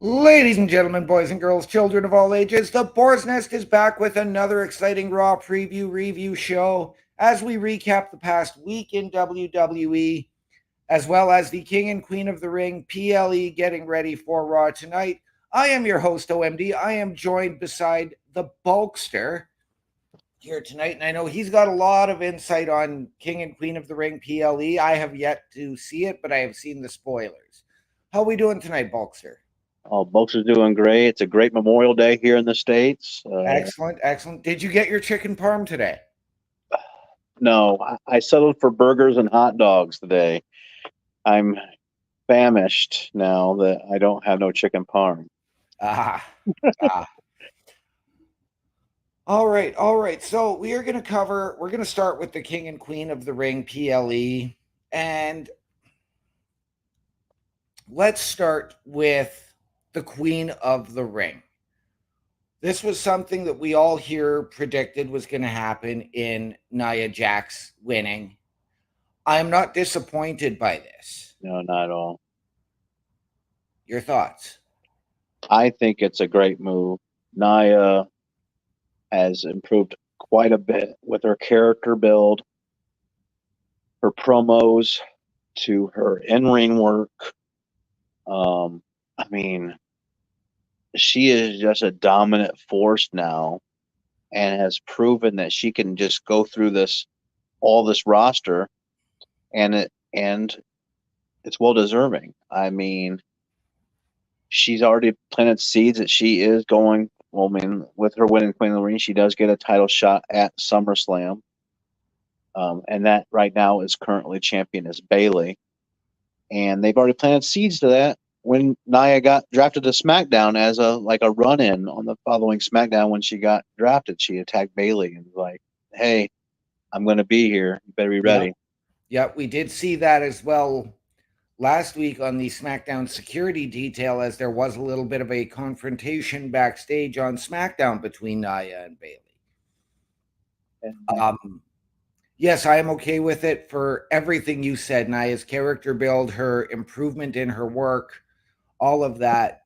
Ladies and gentlemen, boys and girls, children of all ages, the Boar's Nest is back with another exciting Raw preview review show as we recap the past week in WWE, as well as the King and Queen of the Ring PLE getting ready for Raw tonight. I am your host, OMD. I am joined beside the Bulkster here tonight, and I know he's got a lot of insight on King and Queen of the Ring PLE. I have yet to see it, but I have seen the spoilers. How are we doing tonight, Bulkster? Oh, Bulks is doing great. It's a great Memorial Day here in the States. Excellent, excellent. Did you get your chicken parm today? No, I settled for burgers and hot dogs today. I'm famished now that I don't have no chicken parm. Ah, ah. All right, all right. So we're going to start with the King and Queen of the Ring PLE. And let's start with the Queen of the Ring. This was something that we all here predicted was going to happen in Nia Jax winning. I'm not disappointed by this. No, not at all. Your thoughts? I think it's a great move. Nia has improved quite a bit with her character build, her promos, to her in-ring work. I mean, she is just a dominant force now and has proven that she can just go through this roster and it's well deserving. I mean, she's already planted seeds that she is going. Well, I mean, with her winning Queen of the Ring, she does get a title shot at SummerSlam, and that right now is currently champion is Bayley, and they've already planted seeds to that. When Nia got drafted to SmackDown as a run-in on the following SmackDown when she got drafted, she attacked Bayley and was like, "Hey, I'm going to be here. You better be ready." Yeah, we did see that as well last week on the SmackDown security detail, as there was a little bit of a confrontation backstage on SmackDown between Nia and Bayley. Yes, I am okay with it for everything you said. Nia's character build, her improvement in her work, all of that.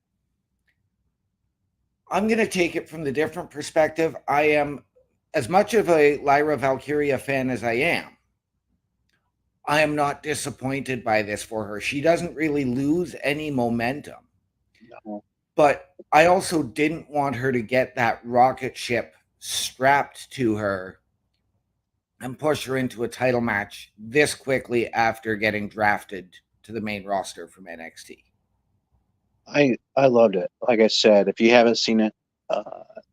I'm going to take it from the different perspective. I am as much of a Lyra Valkyria fan as I am. I am not disappointed by this for her. She doesn't really lose any momentum. No. But I also didn't want her to get that rocket ship strapped to her and push her into a title match this quickly after getting drafted to the main roster from NXT. I loved it. Like I said, if you haven't seen it,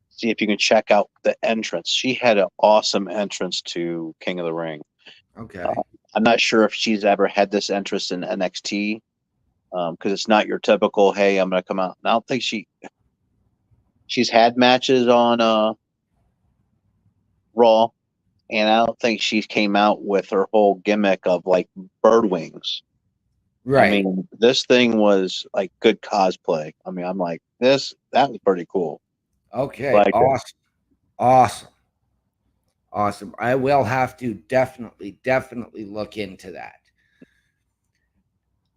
see if you can check out the entrance. She had an awesome entrance to King of the Ring. Okay. I'm not sure if she's ever had this entrance in NXT because it's not your typical, "Hey, I'm going to come out." And I don't think she's had matches on Raw, and I don't think she came out with her whole gimmick of like bird wings. Right. I mean, this thing was like good cosplay. I mean, I'm like, that was pretty cool. Okay. Like, Awesome. Awesome. Awesome. I will have to definitely look into that.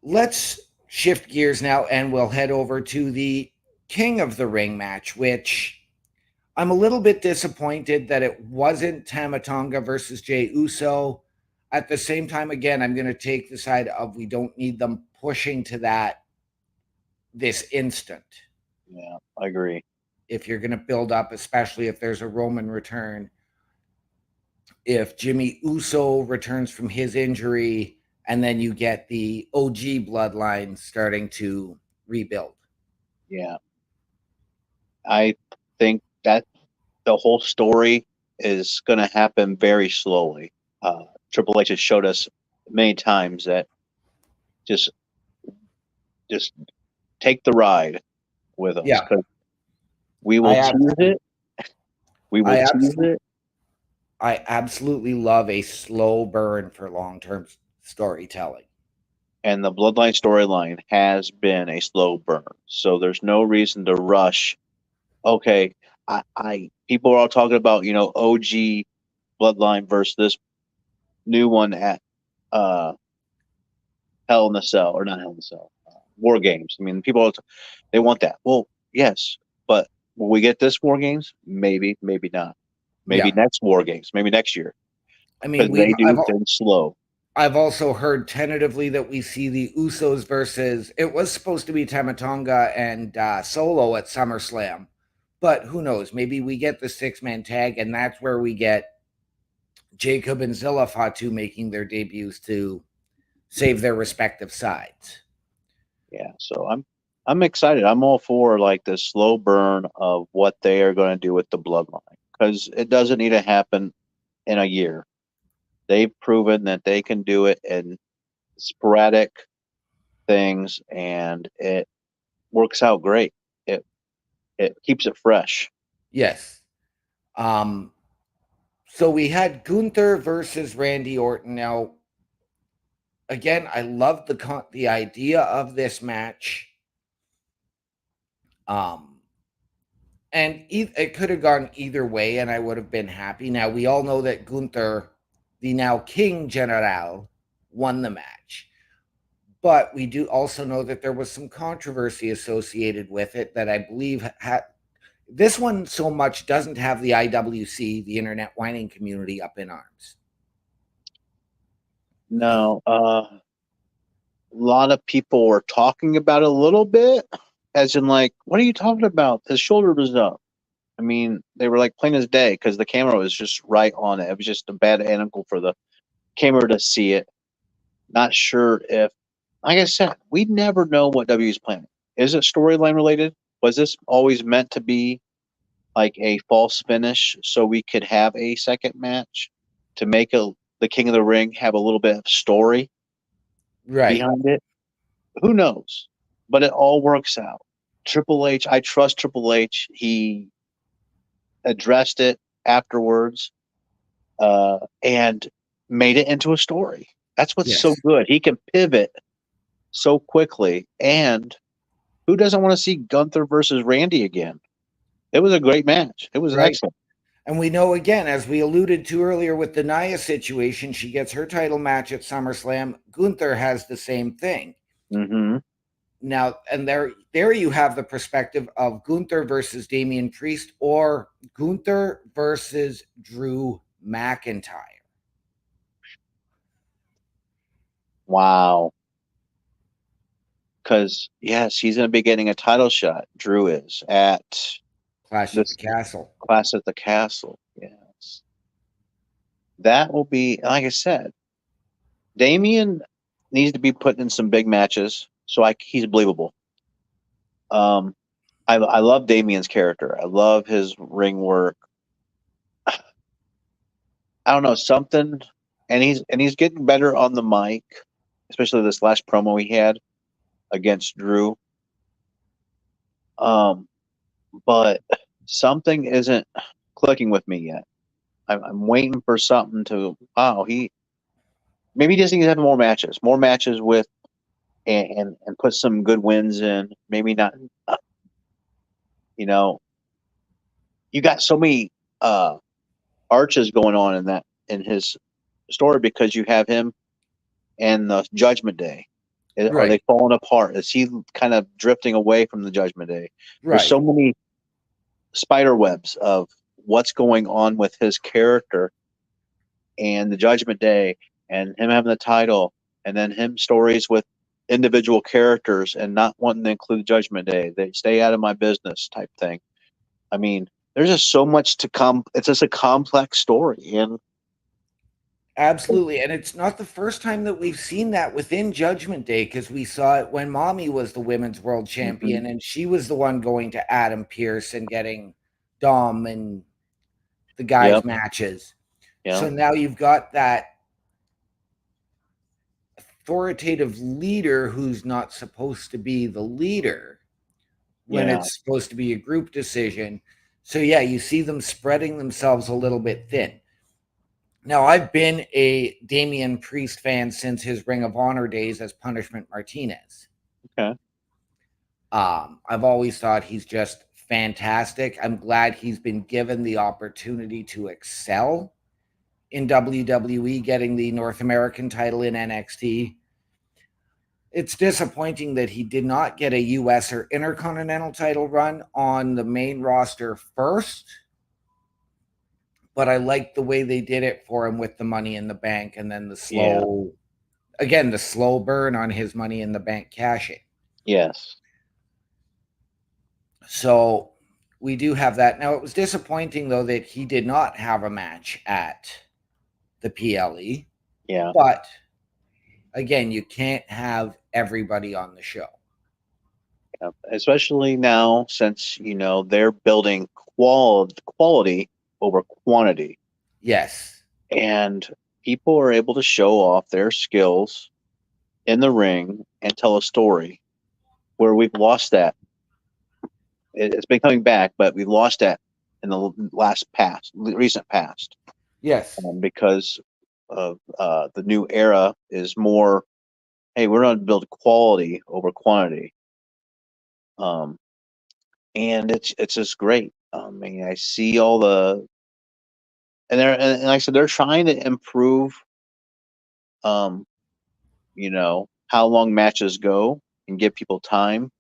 Let's shift gears now and we'll head over to the King of the Ring match, which I'm a little bit disappointed that it wasn't Tamatonga versus Jey Uso. At the same time, again, I'm going to take the side of we don't need them pushing to that this instant. yeah, I agree. If you're going to build up, especially if there's a Roman return, if Jimmy Uso returns from his injury, and then you get the OG bloodline starting to rebuild. Yeah. I think that the whole story is going to happen very slowly. Triple H has showed us many times that just take the ride with us Yeah, because we will tease it. We will tease it. I absolutely love a slow burn for long-term storytelling. And the Bloodline storyline has been a slow burn. So there's no reason to rush. Okay, I people are all talking about, OG Bloodline versus this new one at Hell in the Cell, or not Hell in the Cell, War games. I mean, people they want that. Well, yes, but will we get this War games? Maybe, maybe not. Maybe Yeah. next War games. Maybe next year I mean, because they do things slow. I've also heard tentatively that we see the Usos versus, it was supposed to be Tamatonga and Solo at SummerSlam, but who knows? Maybe we get the 6-man tag, and that's where we get Jacob and Zilla Fatu making their debuts to save their respective sides. Yeah, so I'm excited. I'm all for like the slow burn of what they are going to do with the bloodline because it doesn't need to happen in a year. They've proven that they can do it in sporadic things, and it works out great. It it keeps it fresh. Yes. Um, so we had Gunther versus Randy Orton. Now, again, I love the idea of this match. Um, and it could have gone either way, and I would have been happy. Now we all know that Gunther, the now King General, won the match, but we do also know that there was some controversy associated with it that I believe had this one so much doesn't have the IWC, the Internet Whining Community, up in arms. No, a lot of people were talking about it a little bit, as in like, what are you talking about? His shoulder was up. I mean, they were like plain as day because the camera was just right on it. It was just a bad angle for the camera to see it. Not sure if, like I said, we never know what W is planning. Is it storyline related? Was this always meant to be like a false finish so we could have a second match to make the King of the Ring have a little bit of story Right. behind it? Who knows? But it all works out. Triple H, I trust Triple H. He addressed it afterwards and made it into a story. That's what's so Yes. good. He can pivot so quickly. And who doesn't want to see Gunther versus Randy again? It was a great match. It was Right. excellent. And we know, again, as we alluded to earlier with the Nia situation, she gets her title match at SummerSlam. Gunther has the same thing. Mm-hmm. Now, and there you have the perspective of Gunther versus Damian Priest or Gunther versus Drew McIntyre. Wow. Because, yes, he's going to be getting a title shot. Drew is at Clash at the this Castle. Clash at the Castle. Yes. That will be, like I said, Damian needs to be put in some big matches so he's believable. Um, I love Damian's character. I love his ring work. I don't know something, and he's getting better on the mic, especially this last promo he had against Drew. Um, but something isn't clicking with me yet. I'm waiting for something to. Wow, he maybe he just needs to have more matches with, and put some good wins in. Maybe not. You know, you got so many uh arches going on in his story because you have him and the Judgment Day. Are they Right. falling apart? Is he kind of drifting away from the Judgment Day? There's Right. so many spider webs of what's going on with his character and the Judgment Day and him having the title and then him stories with individual characters and not wanting to include Judgment Day. They stay out of my business type thing. I mean, there's just so much to come. It's just a complex story. And Absolutely. And it's not the first time that we've seen that within Judgment Day, because we saw it when Mommy was the women's world mhm, champion and she was the one going to Adam Pearce and getting Dom and the guys' yep, matches. yep, So now you've got that authoritative leader who's not supposed to be the leader when yeah, it's supposed to be a group decision. So yeah, you see them spreading themselves a little bit thin. Now, I've been a Damian Priest fan since his Ring of Honor days as Punishment Martinez. okay. I've always thought he's just fantastic. I'm glad he's been given the opportunity to excel in WWE, getting the North American title in NXT. It's disappointing that he did not get a US or Intercontinental title run on the main roster first, but I like the way they did it for him with the Money in the Bank and then Yeah. the slow burn on his Money in the Bank cashing. Yes. So we do have that. Now, it was disappointing, though, that he did not have a match at the PLE. Yeah. But again, you can't have everybody on the show. Yeah. Especially now, since they're building quality over quantity, Yes. and people are able to show off their skills in the ring and tell a story. Where we've lost that, it's been coming back, but we lost that in the recent past, Yes. because of the new era is more. Hey, we're going to build quality over quantity. Um, and it's just great. I mean, I see all and like I said, they're trying to improve, um, how long matches go and give people time,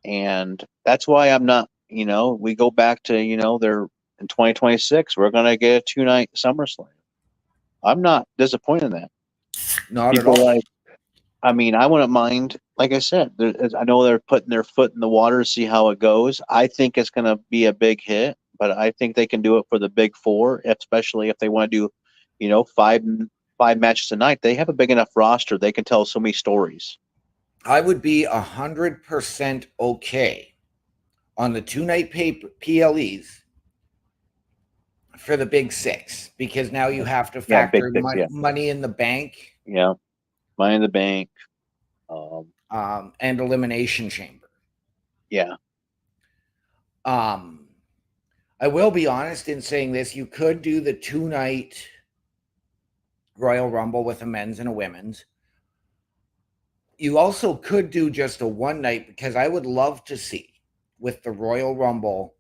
and that's why I'm not. We go back to they're in 2026. We're gonna get a 2-night SummerSlam. I'm not disappointed in that. Not at People all. like. I mean, I wouldn't mind. Like I said, I know they're putting their foot in the water to see how it goes. I think it's going to be a big hit, but I think they can do it for the big four, especially if they want to do, five matches a night. They have a big enough roster; they can tell so many stories. I would be 100% okay on the 2 night PLEs for the big six because now you have to Yeah, big factor six. Yeah, money in the bank yeah. Money in the Bank. Um, and Elimination Chamber. yeah, Um, I will be honest in saying this: you could do the 2 night Royal Rumble with a men's and a women's. You also could do just a 1 night because I would love to see with the Royal Rumble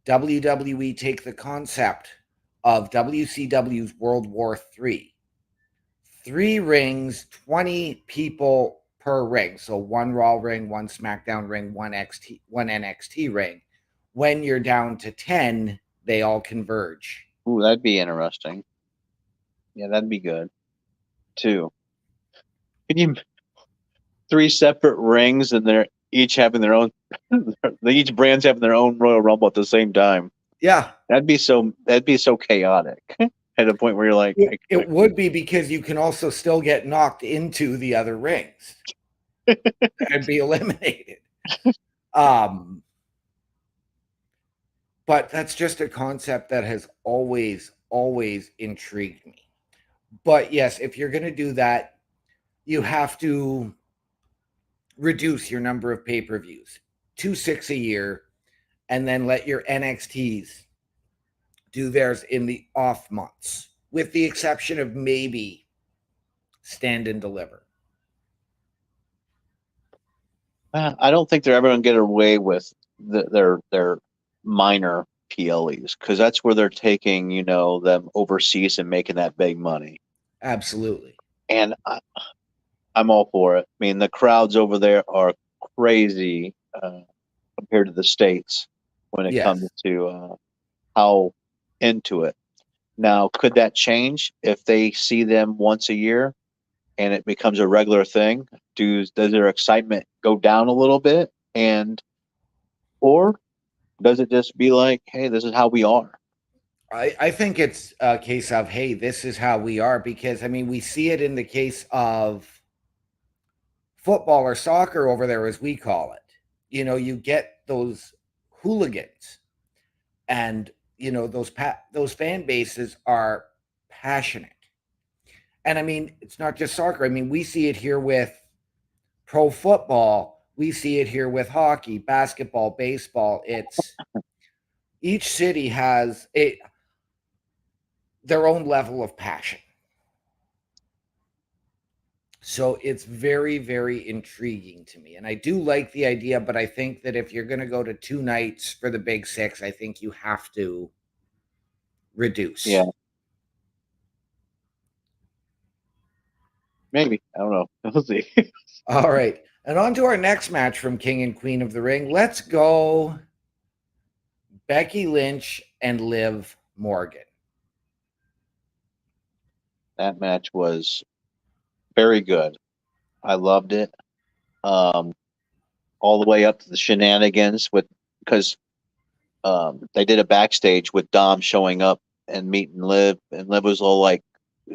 WWE take the concept of WCW's World War III. 3 rings, 20 people per ring. So one Raw ring, one SmackDown ring, one NXT ring. When you're down to 10, they all converge. ooh, that'd be interesting. Yeah, that'd be good too. Can you three separate rings and they're each having their own? Each brand's having their own Royal Rumble at the same time. Yeah. That'd be so chaotic at a point where you're like, It would be because you can also still get knocked into the other rings and be eliminated. Um, but that's just a concept that has always intrigued me. But yes, if you're going to do that, you have to reduce your number of pay-per-views to 6 a year and then let your NXTs do theirs in the off months, with the exception of maybe Stand and Deliver. I don't think they're ever going to get away with their minor PLEs, because that's where they're taking them overseas and making that big money. Absolutely. And I'm all for it. I mean, the crowds over there are crazy, compared to the States when it Yes. comes to how into it. Now, could that change if they see them once a year and it becomes a regular thing? Does their excitement go down a little bit, or does it just be like, hey, this is how we are? I think it's a case of, hey, this is how we are, because I mean, we see it in the case of football or soccer over there, as we call it. You get those hooligans, and those fan bases are passionate. And I mean, it's not just soccer. I mean, we see it here with pro football. We see it here with hockey, basketball, baseball. It's each city has their own level of passion. So it's very, very intriguing to me. And I do like the idea, but I think that if you're going to go to 2 nights for the big six, I think you have to Yeah. reduce. Maybe. I don't know. We'll see. All right. And on to our next match from King and Queen of the Ring. Let's go Becky Lynch and Liv Morgan. That match was very good. I loved it. Um, all the way up to the shenanigans with because they did a backstage with Dom showing up and meeting Liv, and Liv was all like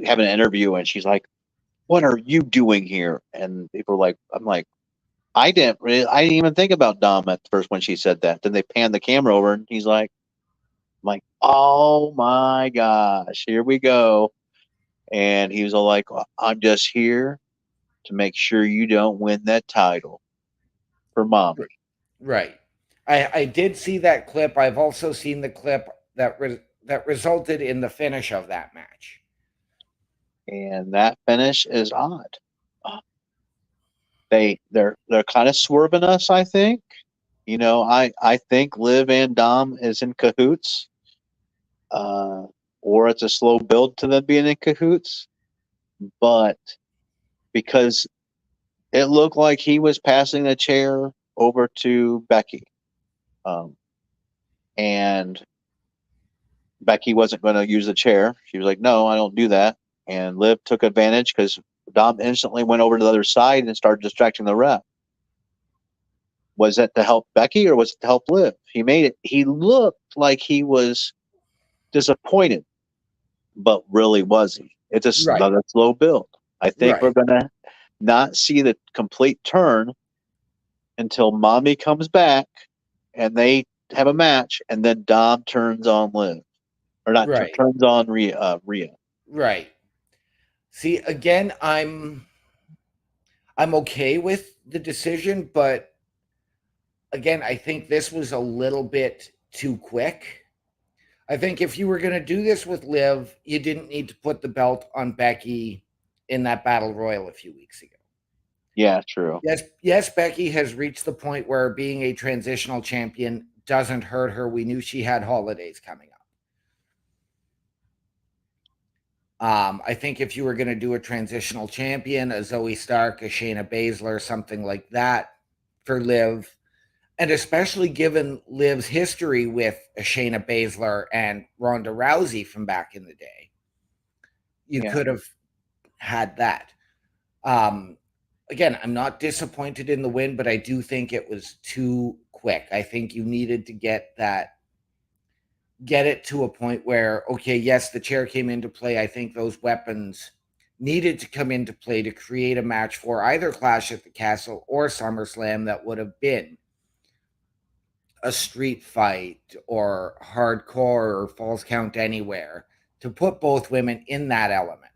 having an interview, and she's like, "What are you doing here?" And people were like, "I'm like, I didn't even think about Dom at first when she said that." Then they panned the camera over, and he's like, "I'm like, oh my gosh, here we go." And he was all like, "I'm just here to make sure you don't win that title for mommy." Right. I did see that clip. I've also seen the clip that resulted in the finish of that match. And that finish is odd. They're kind of swerving us, I think. I think Liv and Dom is in cahoots, uh, or it's a slow build to them being in cahoots. But because it looked like he was passing the chair over to Becky, um, and Becky wasn't going to use the chair. She was like, "No, I don't do that." And Liv took advantage because Dom instantly went over to the other side and started distracting the ref. Was that to help Becky or was it to help Liv? He made it. He looked like he was disappointed, but really was he? It's Right. another slow build. I think we're Right. gonna not see the complete turn until Mommy comes back and they have a match, and then Dom turns on Liv, or not Right. turns on Rhea. Rhea. Right. See, again, I'm okay with the decision, but again, I think this was a little bit too quick. I think if you were going to do this with Liv, you didn't need to put the belt on Becky in that battle royal a few weeks ago. Yeah, true. Yes, Becky has reached the point where being a transitional champion doesn't hurt her. We knew she had holidays coming up. I think if you were going to do a transitional champion, a Zoe Stark, a Shayna Baszler, something like that for Liv, and especially given Liv's history with Shayna Baszler and Ronda Rousey from back in the day, you Yeah, could have had that. Um, Again, I'm not disappointed in the win, but I do think it was too quick. I think you needed to get it to a point where, okay, yes, the chair came into play. I think those weapons needed to come into play to create a match for either Clash at the Castle or SummerSlam that would have been a street fight or hardcore or falls count anywhere to put both women in that element.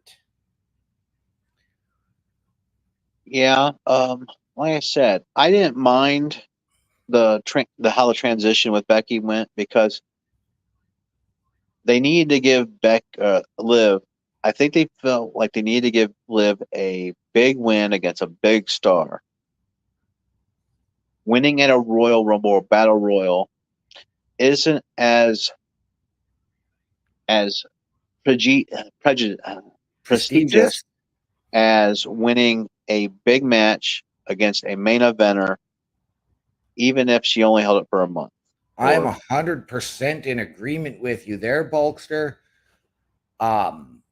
yeah. Like I said, I didn't mind the how the transition with Becky went because they needed to give Liv. I think they felt like they needed to give Liv a big win against a big star. Winning at a Royal Rumble or Battle Royal isn't as prestigious Prestigious? as winning a big match against a main eventer, even if she only held it for a month. I am Or 100% in agreement with you there, Bulkster. Um,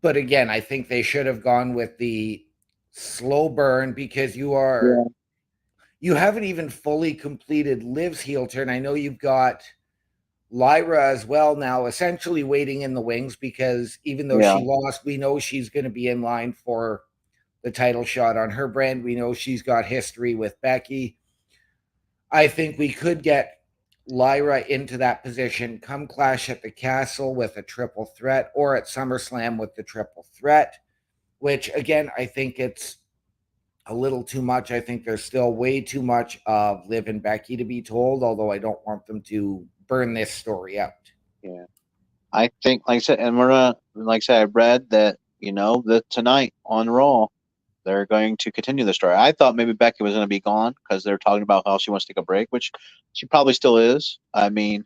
but again, I think they should have gone with the slow burn because yeah, you haven't even fully completed Liv's heel turn. I know you've got Lyra as well now, essentially waiting in the wings because even though yeah, she lost, we know she's going to be in line for the title shot on her brand. We know she's got history with Becky. I think we could get Lyra into that position come Clash at the Castle with a triple threat or at SummerSlam with the triple threat, which again, I think it's a little too much. I think there's still way too much of Liv and Becky to be told, although I don't want them to burn this story out. yeah. I think, like I said, and we're like I said, I read that that tonight on Raw they're going to continue the story. I thought maybe Becky was going to be gone because they're talking about how she wants to take a break, which she probably still is. I mean,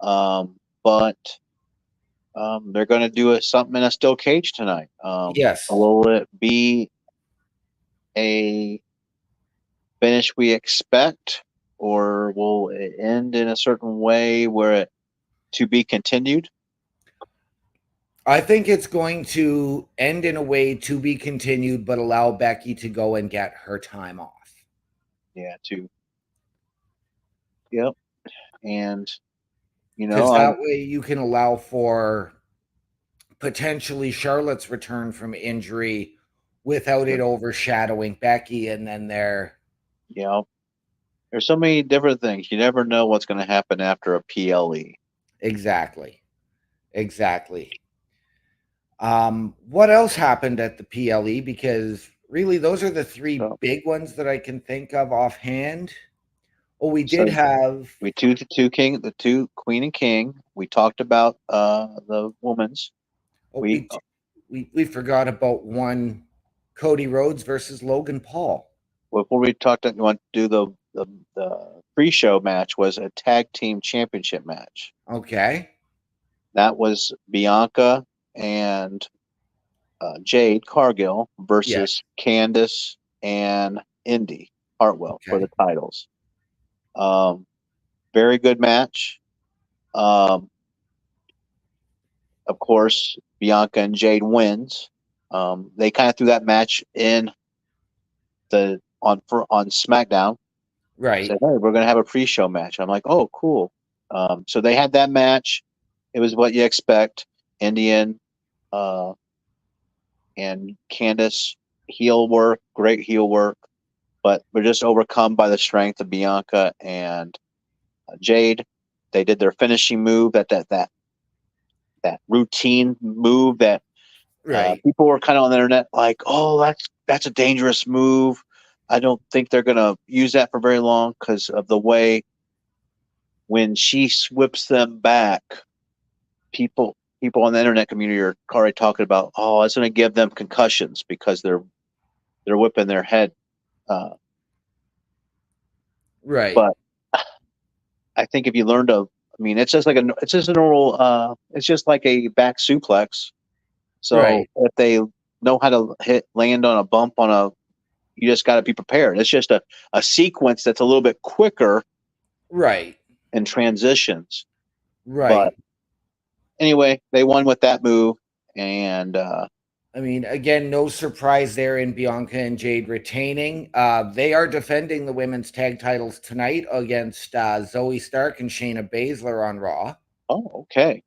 but They're going to do something in a steel cage tonight. Yes. Will it be a finish we expect, or will it end in a certain way where it to be continued? I think it's going to end in a way to be continued, but allow Becky to go and get her time off. Yeah, to yep, and Because I'm that way you can allow for potentially Charlotte's return from injury without it overshadowing Becky. And then they're you know there's so many different things. You never know what's going to happen after a PLE. exactly, exactly. What else happened at the PLE? Because really, those are the three So, big ones that I can think of offhand. Oh, we did so have. we the two Queen and King. We talked about the women's. Oh, We we forgot about one. Cody Rhodes versus Logan Paul. before we talked, you want to do the pre-show match was a tag team championship match. Okay. That was Bianca and Jade Cargill Yes. versus Candice and Indy Hartwell for the Okay. titles. Um, very good match. Um, of course, Bianca and Jade wins. They kind of threw that match in the on SmackDown. Said, Right. "Hey, we're going to have a pre-show match." I'm like, "Oh, cool." So they had that match. It was what you expect. Indian uh, and Candice heel work, great heel work, but we're just overcome by the strength of Bianca and Jade. They did their finishing move, that routine move that Right. people were kind of on the internet like, "Oh, that's a dangerous move." I don't think they're going to use that for very long because of the way when she whips them back, people on the internet community are already talking about, oh, it's going to give them concussions because they're whipping their head. Uh, Right. but I think if you learn to, I mean, it's just a normal, it's just like a back suplex. So Right. if they know how to land on a bump on a, you just got to be prepared. It's just a sequence that's a little bit quicker Right. in transitions. But Right. anyway, they won with that move, and I mean, again, no surprise there in Bianca and Jade retaining. They are defending the women's tag titles tonight against Zoe Stark and Shayna Baszler on Raw. oh, okay,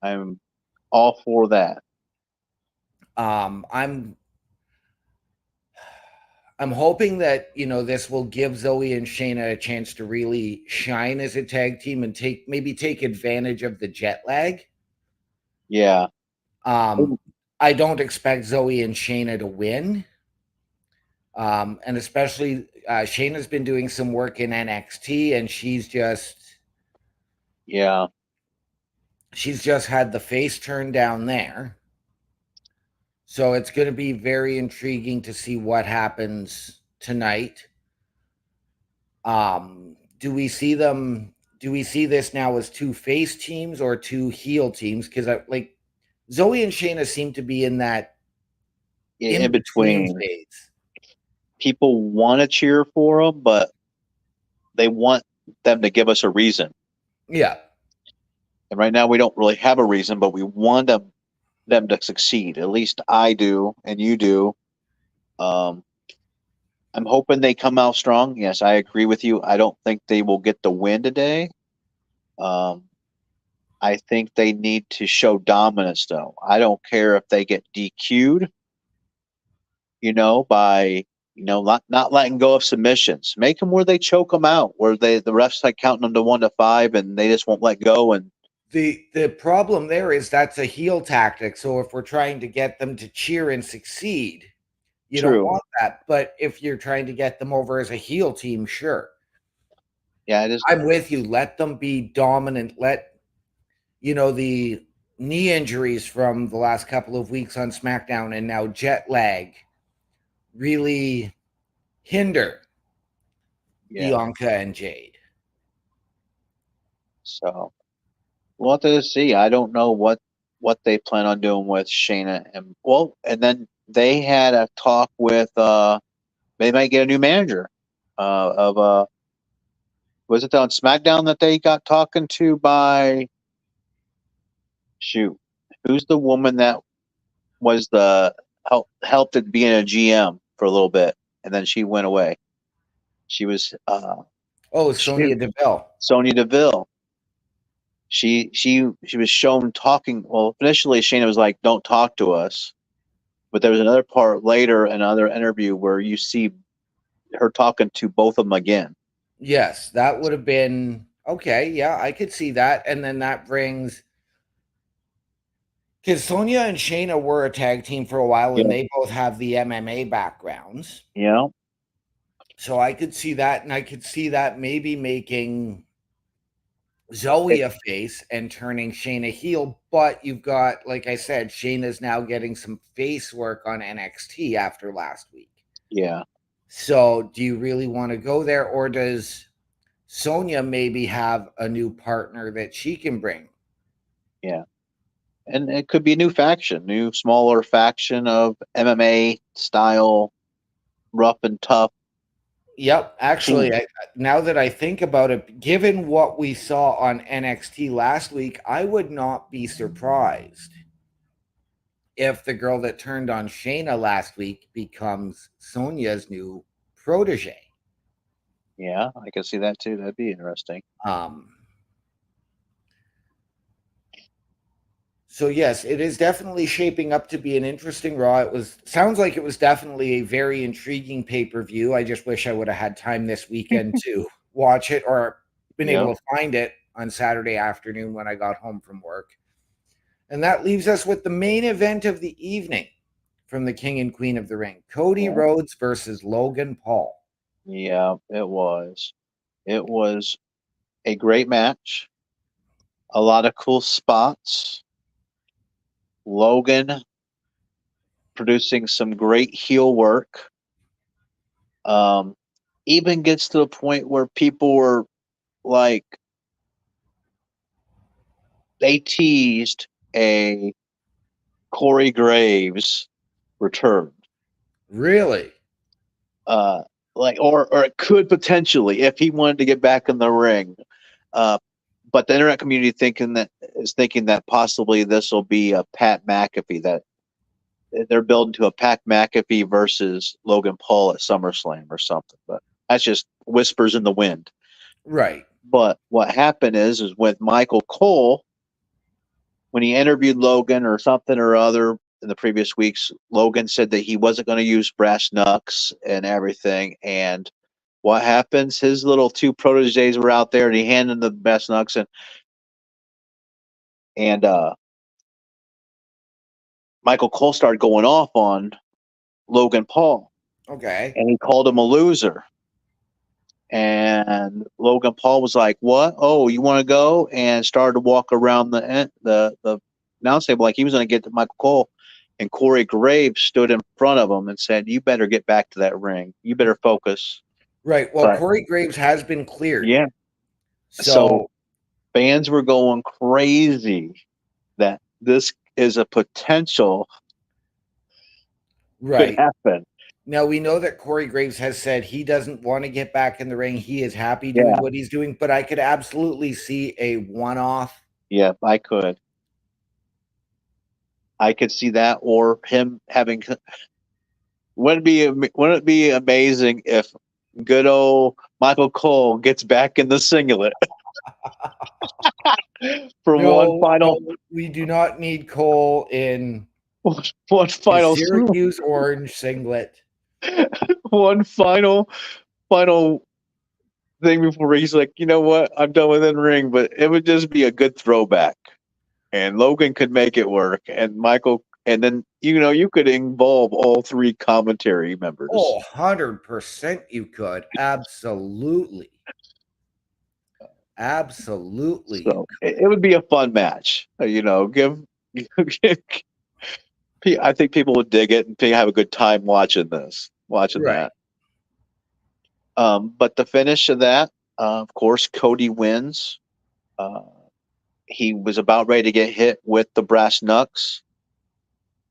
I'm all for that. Um, I'm I'm hoping that this will give Zoe and Shayna a chance to really shine as a tag team and take advantage of the jet lag. Yeah, Um, I don't expect Zoe and Shayna to win. And especially Shayna's been doing some work in NXT, and yeah, she's just had the face turned down there. So it's going to be very intriguing to see what happens tonight. Do we see them? Do we see this now as two face teams or two heel teams? Because like Zoe and Shayna seem to be in that in in between between. phase. People want to cheer for them, but they want them to give us a reason. Yeah, And right now, we don't really have a reason, but we want them to succeed. At least I do, and you do. Um, I'm hoping they come out strong. Yes, I agree with you. I don't think they will get the win today. Um, I think they need to show dominance, though. I don't care if they get DQ'd, by not letting go of submissions. Make them where they choke them out, where the refs like counting them to 1 to 5, and they just won't let go. And the problem there is that's a heel tactic. So if we're trying to get them to cheer and succeed, you don't true, want that. But if you're trying to get them over as a heel team, sure. yeah, it is. I'm with you. Let them be dominant. Let the knee injuries from the last couple of weeks on SmackDown and now jet lag really hinder Yeah, Bianca and Jade. so we'll have to see. I don't know what. what they plan on doing with Shayna, and then they had a talk with they might get a new manager of was it on SmackDown that they got talking to by shoot, who's the woman that was the helped at being a GM for a little bit, and then she went away. She was Oh, shoot, Sonya Deville. Sonya Deville. She was shown talking. Well, initially Shayna was like, "Don't talk to us," but there was another part later, another interview where you see her talking to both of them again. Yes, that would have been okay. Yeah, I could see that. And then that brings, because Sonya and Shayna were a tag team for a while and Yeah, they both have the MMA backgrounds. yeah, So I could see that. And I could see that maybe making it, Zoe a face and turning Shayna heel. But you've got, like I said, Shayna's now getting some face work on NXT after last week. yeah, So do you really want to go there? Or does Sonya maybe have a new partner that she can bring? yeah. And it could be a new faction, new smaller faction of MMA style, rough and tough Yep. Actually, team. now that I think about it, given what we saw on NXT last week, I would not be surprised if the girl that turned on Shayna last week becomes Sonya's new protege. Yeah, I can see that too. That'd be interesting. Um, so yes, it is definitely shaping up to be an interesting Raw. It was sounds like it was definitely a very intriguing pay-per-view. I just wish I would have had time this weekend to watch it or been Yeah, able to find it on Saturday afternoon when I got home from work. And that leaves us with the main event of the evening from the King and Queen of the Ring, Cody yeah, Rhodes versus Logan Paul. yeah. It was. It was a great match. A lot of cool spots. Logan producing some great heel work. Um, even gets to the point where people were like, they teased a Corey Graves return. Really? Uh, or it could potentially if he wanted to get back in the ring. Uh, but the internet community thinking that possibly this will be a Pat McAfee, that they're building to a Pat McAfee versus Logan Paul at SummerSlam or something. But that's just whispers in the wind. Right. But what happened is with Michael Cole, when he interviewed Logan or something or other in the previous weeks, Logan said that he wasn't going to use brass knucks and everything. And what happens? His little two proteges were out there, and he handed them the brass knucks, and Michael Cole started going off on Logan Paul, Okay. and he called him a loser. And Logan Paul was like, "What? Oh, you want to go?" And started to walk around the announce table like he was going to get to Michael Cole. And Corey Graves stood in front of him and said, "You better get back to that ring. You better focus." Right. Well, But Corey Graves has been cleared. yeah, so So, fans were going crazy that this is a potential could right. happen. Now we know that Corey Graves has said he doesn't want to get back in the ring. He is happy doing Yeah, what he's doing, but I could absolutely see a one-off. yeah, I could. I could see that, or him having. Wouldn't it be amazing if good old Michael Cole gets back in the singlet for one No, no, final we do not need Cole in one his final Syracuse orange singlet. one final thing before he's like, you know what, I'm done with in ring, but it would just be a good throwback, and Logan could make it work, and Michael, and then you could involve all three commentary members. Oh, 100% you could. Absolutely. Absolutely you So could. it would be a fun match. I think people would dig it and have a good time watching Right. that. But the finish of that, of course, Cody wins. Uh, he was about ready to get hit with the brass knucks.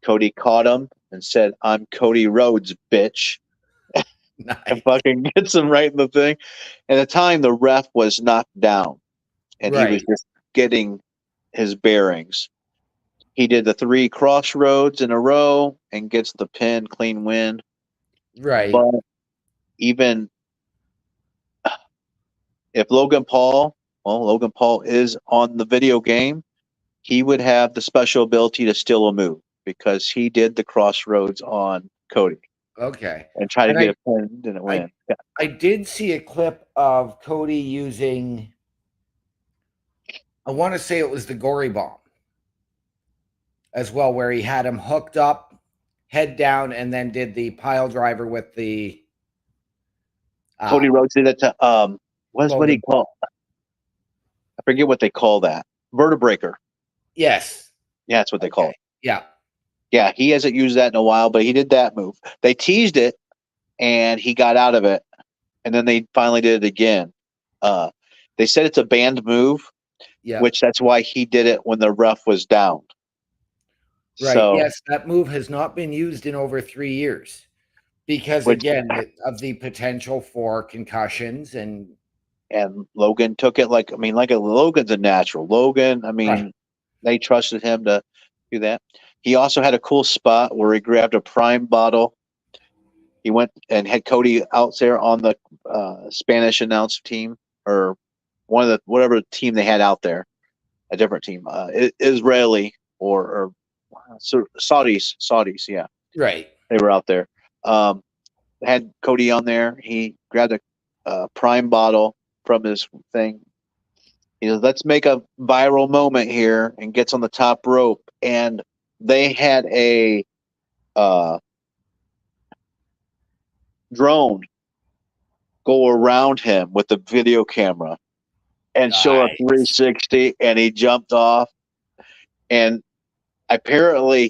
Cody caught him and said, "I'm Cody Rhodes, bitch," and Nice. fucking gets him right in the thing. At the time, the ref was knocked down, and he was Right. just getting his bearings. He did the 3 crossroads in a row and gets the pin, clean win. Right. But even if Logan Paul is on the video game, he would have the special ability to steal a move because he did the crossroads on Cody Okay. and try to And get a pin, didn't I win. Yeah. I did see a clip of Cody using, I want to say it was the gory bomb as well, where he had him hooked up, head down, and then did the pile driver with the Cody uh Rhodes did it to what do you Logan call? Paul. I forget what they call that. Vertebreaker. Yes. Yeah, that's what they call Okay. it. Yeah. Yeah, he hasn't used that in a while, but he did that move. They teased it, and he got out of it, and then they finally did it again. Uh, they said it's a banned move, Yeah. which that's why he did it when the ref was down. Right. So, Yes, that move has not been used in over 3 years because, which again, of the potential for concussions and and Logan took it like, I mean, like Logan's a natural. Logan, I right. mean, they trusted him to do that. He also had a cool spot where he grabbed a prime bottle. He went and had Cody out there on the Spanish announced team, or one of the whatever team they had out there, a different team, Israeli or Saudis, yeah, Right. they were out there. Um, had Cody on there. He grabbed a prime bottle from his thing. He says, "Let's make a viral moment here," and gets on the top rope. And they had a uh, drone go around him with the video camera and show a Nice. 360, and he jumped off. And apparently,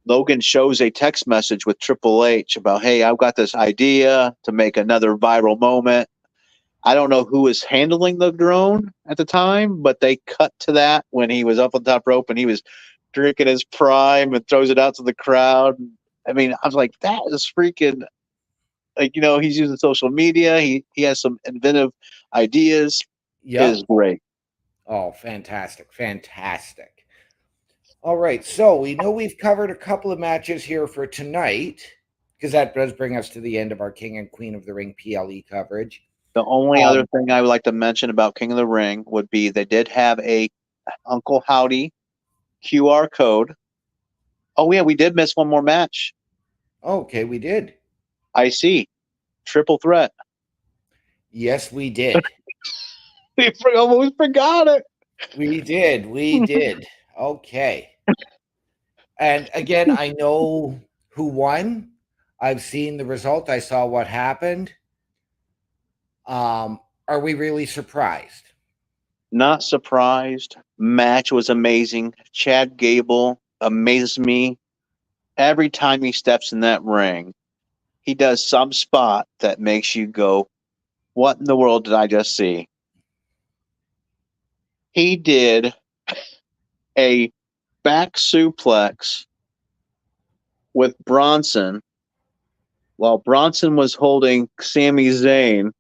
Logan shows a text message with Triple H about, "Hey, I've got this idea to make another viral moment." I don't know who was handling the drone at the time, but they cut to that when he was up on top rope and he was drinking his prime and throws it out to the crowd. I mean, I was like, that is freaking, like, he's using social media. He has some inventive ideas. It is Yep. great. Oh, fantastic. Fantastic. All right. So we know we've covered a couple of matches here for tonight because that does bring us to the end of our King and Queen of the Ring PLE coverage. The only other Um, thing I would like to mention about King of the Ring would be they did have a Uncle Howdy QR code. Oh yeah, we did miss one more match. okay, we did. I see. Triple threat. Yes, we did. We almost forgot it. We did. We did. Okay. And again, I know who won. I've seen the result. I saw what happened. Are we really surprised? Not surprised. Match was amazing. Chad Gable amazes me every time he steps in that ring. He does some spot that makes you go, "What in the world did I just see?" He did a back suplex with Bronson while Bronson was holding Sami Zayn,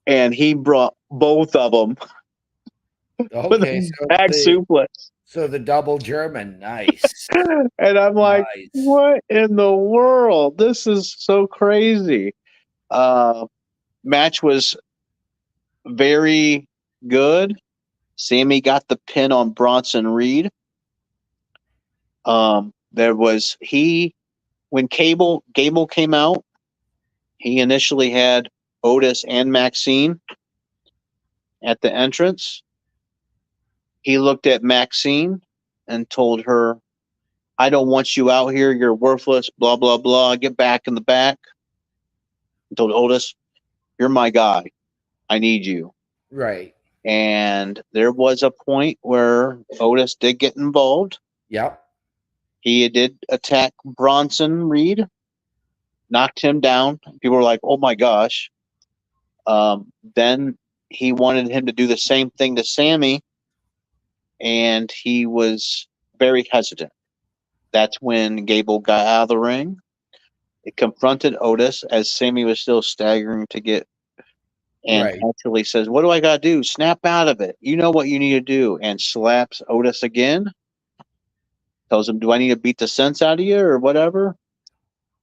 and he brought both of them with Okay, a back suplex. so the double German, nice, And I'm like, nice. what in the world? This is so crazy. Uh, Match was very good. Sammy got the pin on Bronson Reed. There was when Gable came out, he initially had Otis and Maxine at the entrance. He looked at Maxine and told her, "I don't want you out here. You're worthless, blah, blah, blah. Get back in the back." He told Otis, "You're my guy. I need you." Right. And there was a point where Otis did get involved. Yep. He did attack Bronson Reed, knocked him down. People were like, "Oh my gosh." Then he wanted him to do the same thing to Sammy, and he was very hesitant. That's when Gable got out of the ring. It confronted Otis as Sammy was still staggering to get, and Right. actually says, "What do I got to do? Snap out of it. You know what you need to do." And slaps Otis again. Tells him, "Do I need to beat the sense out of you or whatever?"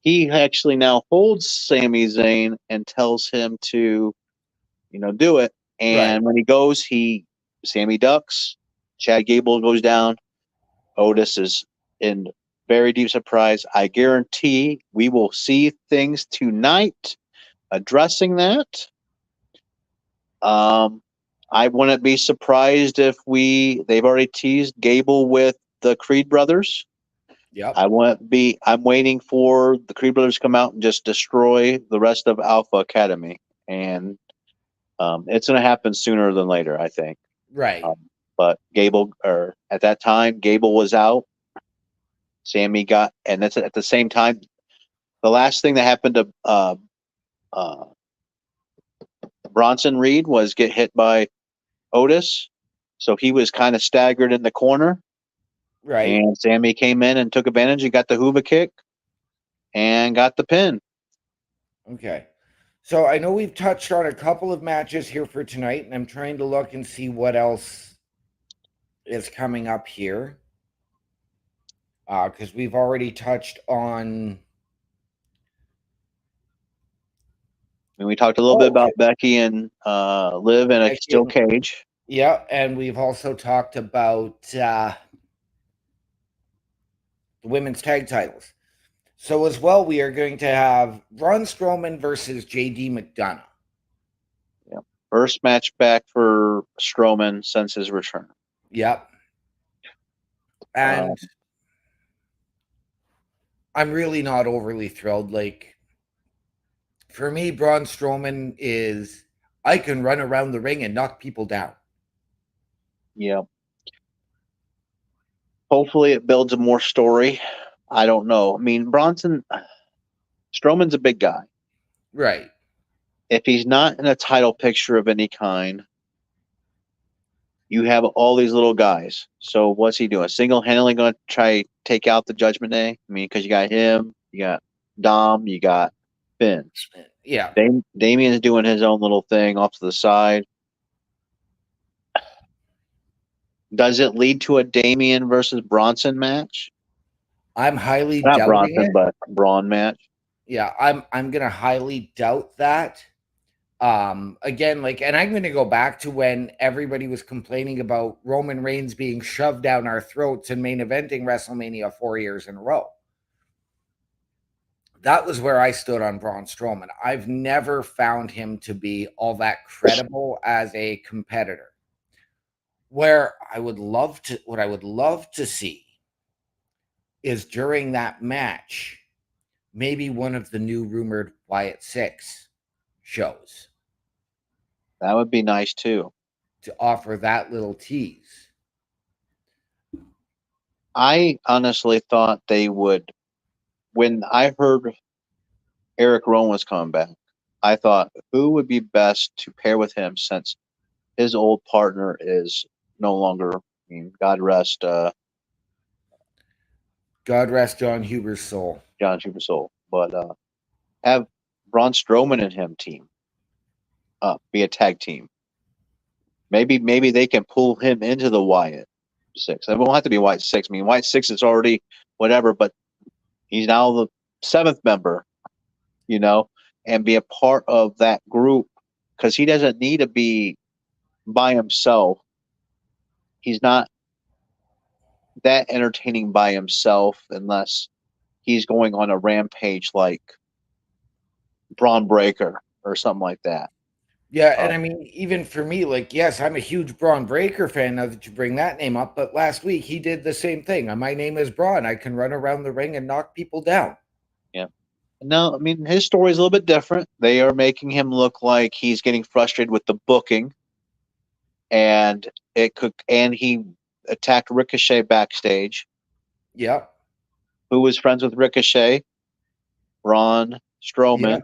He actually now holds Sami Zayn and tells him to, do it. Right. And when he goes, Sammy ducks. Chad Gable goes down. Otis is in very deep surprise. I guarantee we will see things tonight addressing that. I wouldn't be surprised if they've already teased Gable with the Creed brothers. Yep. I'm waiting for the Creed brothers to come out and just destroy the rest of Alpha Academy. And it's going to happen sooner than later, I think. Right. But at that time, Gable was out. Sammy and that's at the same time. The last thing that happened to uh, Bronson Reed was get hit by Otis. So he was kind of staggered in the corner. Right. And Sammy came in and took advantage and got the Hoover kick and got the pin. Okay. So I know we've touched on a couple of matches here for tonight, and I'm trying to look and see what else is coming up here. Because we've already touched on. And we talked a little bit about Becky and Liv in a steel cage. Yeah, and we've also talked about the women's tag titles. So as well, we are going to have Braun Strowman versus JD McDonough. Yep. First match back for Strowman since his return. Yep. And I'm really not overly thrilled. Like, for me, Braun Strowman is, I can run around the ring and knock people down. Yeah. Hopefully it builds a more story. I don't know. I mean, Strowman's a big guy. Right. If he's not in a title picture of any kind, you have all these little guys. So what's he doing? Single-handedly going to try to take out the Judgment Day? I mean, because you got him, you got Dom, you got Finn. Yeah. Damien's doing his own little thing off to the side. Does it lead to a Damien versus Bronson match? I'm highly Not doubting Bronson, it. but Braun match. Yeah, I'm gonna highly doubt that. Again, like, and I'm gonna go back to when everybody was complaining about Roman Reigns being shoved down our throats and main eventing WrestleMania 4 years in a row. That was where I stood on Braun Strowman. I've never found him to be all that credible as a competitor. What I would love to see is during that match, maybe one of the new rumored Wyatt Six shows. That would be nice too. To offer that little tease. I honestly thought they would. When I heard Eric Rowan was coming back, I thought who would be best to pair with him since his old partner is no longer. I mean, God rest John Huber's soul. John Huber's soul, but have Braun Strowman and him team up, be a tag team. Maybe they can pull him into the Wyatt Six. It won't have to be Wyatt Six. I mean, Wyatt Six is already whatever, but he's now the seventh member, and be a part of that group because he doesn't need to be by himself. He's not that entertaining by himself unless he's going on a rampage like Braun Breaker or something like that. Yeah, and I mean, even for me, like, yes, I'm a huge Braun Breaker fan now that you bring that name up, but last week he did the same thing. My name is Braun. I can run around the ring and knock people down. Yeah. No, I mean, his story is a little bit different. They are making him look like he's getting frustrated with the booking. And he attacked Ricochet backstage. Yep. Who was friends with Ricochet? Braun Strowman. Yep.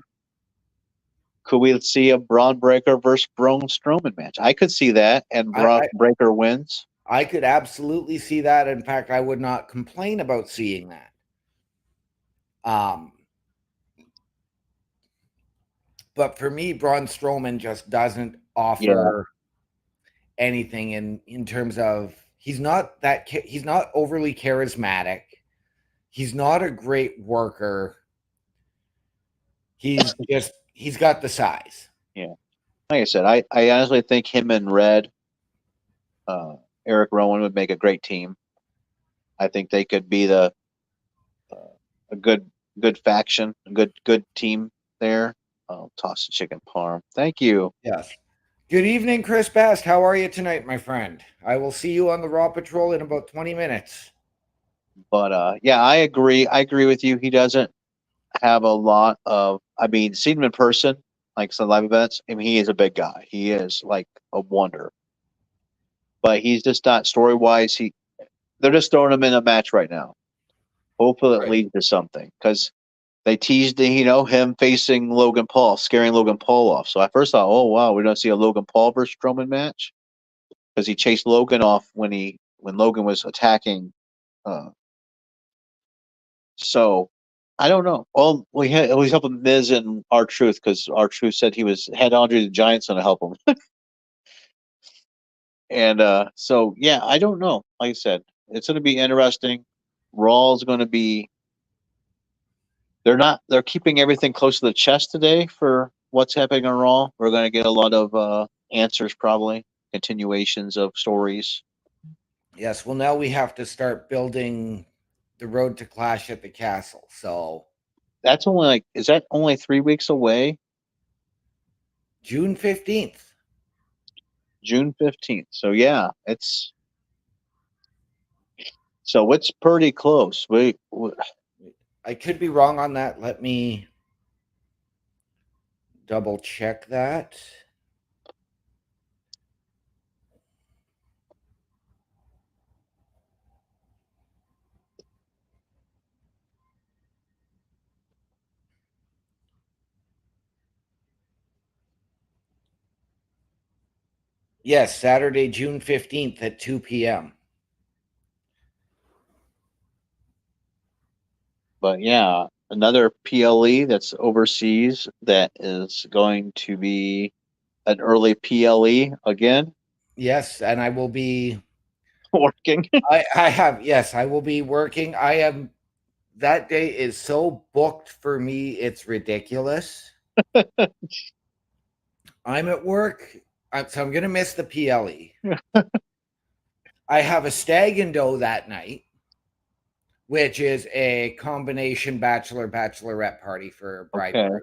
Could we see a Braun Breaker versus Braun Strowman match? I could see that, and I, Braun I Breaker wins. I could absolutely see that. In fact, I would not complain about seeing that. Um, but for me, Braun Strowman just doesn't Yeah, offer anything in terms of he's not overly charismatic. He's not a great worker. He's got the size. yeah. Like I said, I honestly think him and Red, uh, Eric Rowan would make a great team. I think they could be uh, a good faction, a good team there. Oh, toss the chicken parm. Thank you. Yes. Good evening, Chris Best. How are you tonight, my friend? I will see you on the Raw Patrol in about 20 minutes. But yeah, I agree. I agree with you. He doesn't have a lot of. I mean, seen him in person, like some live events. I mean, he is a big guy. He is like a wonder. But he's just not story wise. They're just throwing him in a match right now. Hopefully, it Right. leads to something because they teased, him facing Logan Paul, scaring Logan Paul off. So I first thought, oh wow, we're gonna see a Logan Paul versus Strowman match because he chased Logan off when Logan was attacking. Uh, so I don't know. All we had was helping Miz and R-Truth because R-Truth said he had Andre the Giant's gonna help him, and so yeah, I don't know. Like I said, it's gonna be interesting. Raw's gonna be. They're keeping everything close to the chest today for what's happening on Raw. We're going to get a lot of answers, probably continuations of stories. Yes. Well, now we have to start building the road to Clash at the Castle. So That's only is that only 3 weeks away? June 15th. June 15th. So yeah, it's pretty close. I could be wrong on that. Let me double check that. Yes, Saturday, June 15th at 2 p.m. But yeah, another PLE that's overseas that is going to be an early PLE again Yes, and I will be working. I have yes, I will be working. I am that day is so booked for me, it's ridiculous. I'm at work, so I'm gonna miss the PLE. I have a stag and dough that night, which is a combination bachelorette party for bride and Okay. groom.